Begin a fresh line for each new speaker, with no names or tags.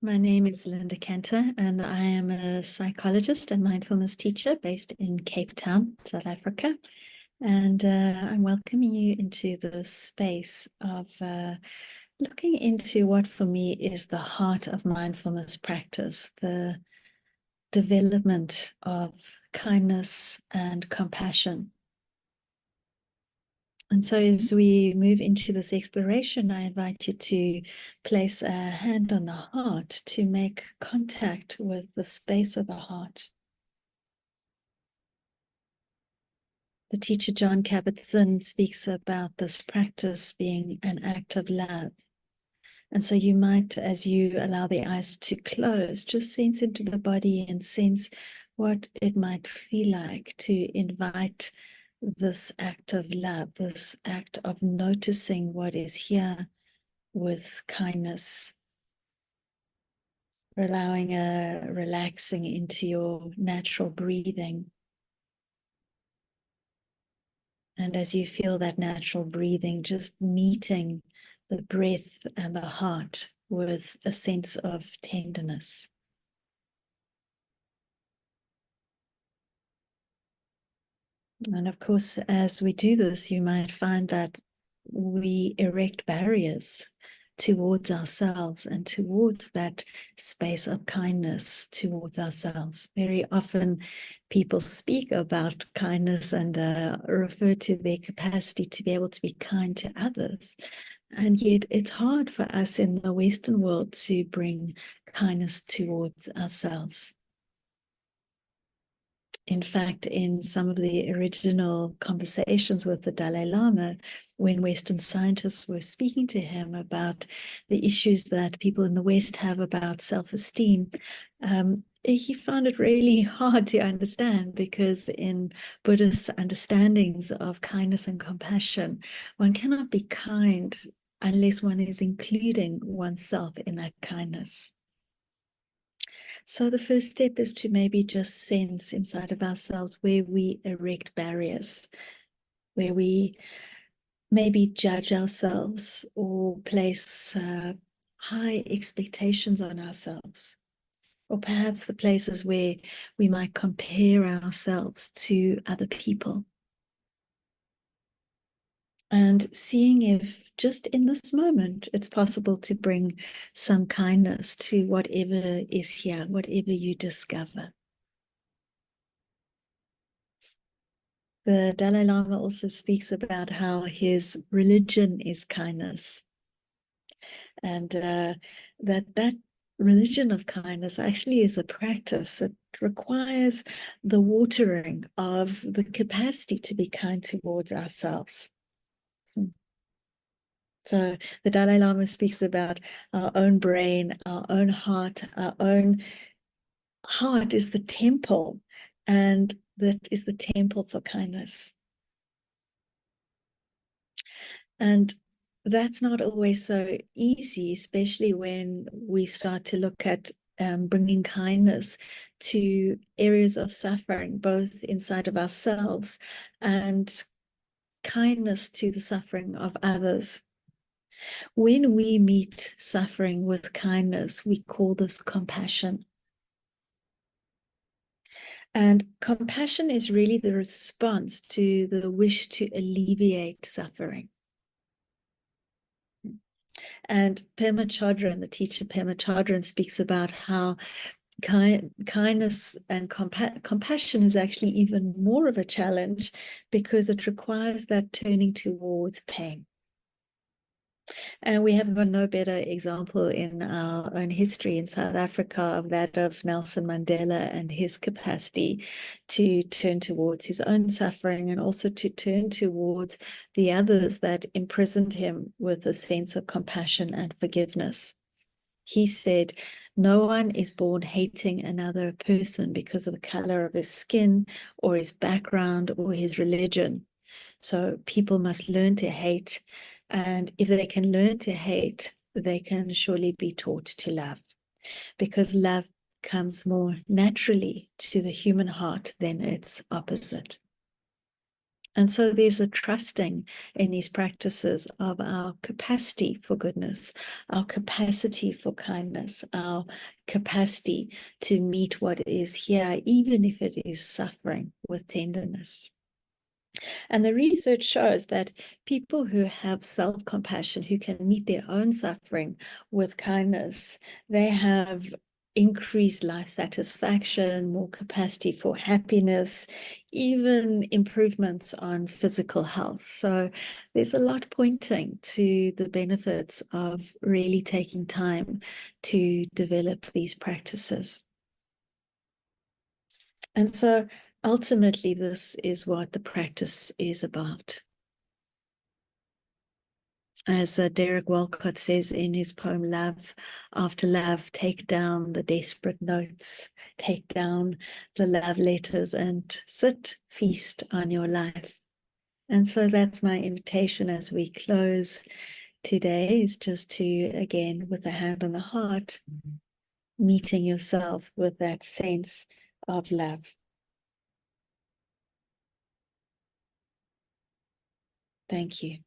My name is Linda Kantor, and I am a psychologist and mindfulness teacher based in Cape Town, South Africa. And I'm welcoming you into the space of looking into what for me is the heart of mindfulness practice, the development of kindness and compassion. And so as we move into this exploration, I invite you to place a hand on the heart to make contact with the space of the heart. The teacher John Kabat-Zinn speaks about this practice being an act of love. And so you might, as you allow the eyes to close, just sense into the body and sense what it might feel like to invite this act of love, this act of noticing what is here with kindness, allowing a relaxing into your natural breathing. And as you feel that natural breathing, just meeting the breath and the heart with a sense of tenderness. And of course, as we do this, you might find that we erect barriers towards ourselves and towards that space of kindness towards ourselves. Very often people speak about kindness and refer to their capacity to be able to be kind to others. And yet it's hard for us in the Western world to bring kindness towards ourselves. In fact, in some of the original conversations with the Dalai Lama, when Western scientists were speaking to him about the issues that people in the West have about self-esteem, he found it really hard to understand, because in Buddhist understandings of kindness and compassion, one cannot be kind unless one is including oneself in that kindness. So the first step is to maybe just sense inside of ourselves where we erect barriers, where we maybe judge ourselves or place high expectations on ourselves, or perhaps the places where we might compare ourselves to other people. And seeing if just in this moment, it's possible to bring some kindness to whatever is here, whatever you discover. The Dalai Lama also speaks about how his religion is kindness, and that religion of kindness actually is a practice. It requires the watering of the capacity to be kind towards ourselves. So the Dalai Lama speaks about our own brain, our own heart. Our own heart is the temple, and that is the temple for kindness. And that's not always so easy, especially when we start to look at bringing kindness to areas of suffering, both inside of ourselves and kindness to the suffering of others. When we meet suffering with kindness, we call this compassion. And compassion is really the response to the wish to alleviate suffering. And Pema Chodron, the teacher Pema Chodron, speaks about how kindness and compassion is actually even more of a challenge, because it requires that turning towards pain. And we have no better example in our own history in South Africa of that of Nelson Mandela and his capacity to turn towards his own suffering, and also to turn towards the others that imprisoned him with a sense of compassion and forgiveness. He said, "No one is born hating another person because of the color of his skin or his background or his religion. So people must learn to hate. And if they can learn to hate, they can surely be taught to love, because love comes more naturally to the human heart than its opposite." And so there's a trusting in these practices of our capacity for goodness, our capacity for kindness, our capacity to meet what is here, even if it is suffering, with tenderness. And the research shows that people who have self-compassion, who can meet their own suffering with kindness, they have increased life satisfaction, more capacity for happiness, even improvements on physical health. So there's a lot pointing to the benefits of really taking time to develop these practices. And so ultimately, this is what the practice is about. As Derek Walcott says in his poem, Love After Love, take down the desperate notes, take down the love letters, and sit, feast on your life. And so that's my invitation as we close today, is just to, again, with a hand on the heart, meeting yourself with that sense of love. Thank you.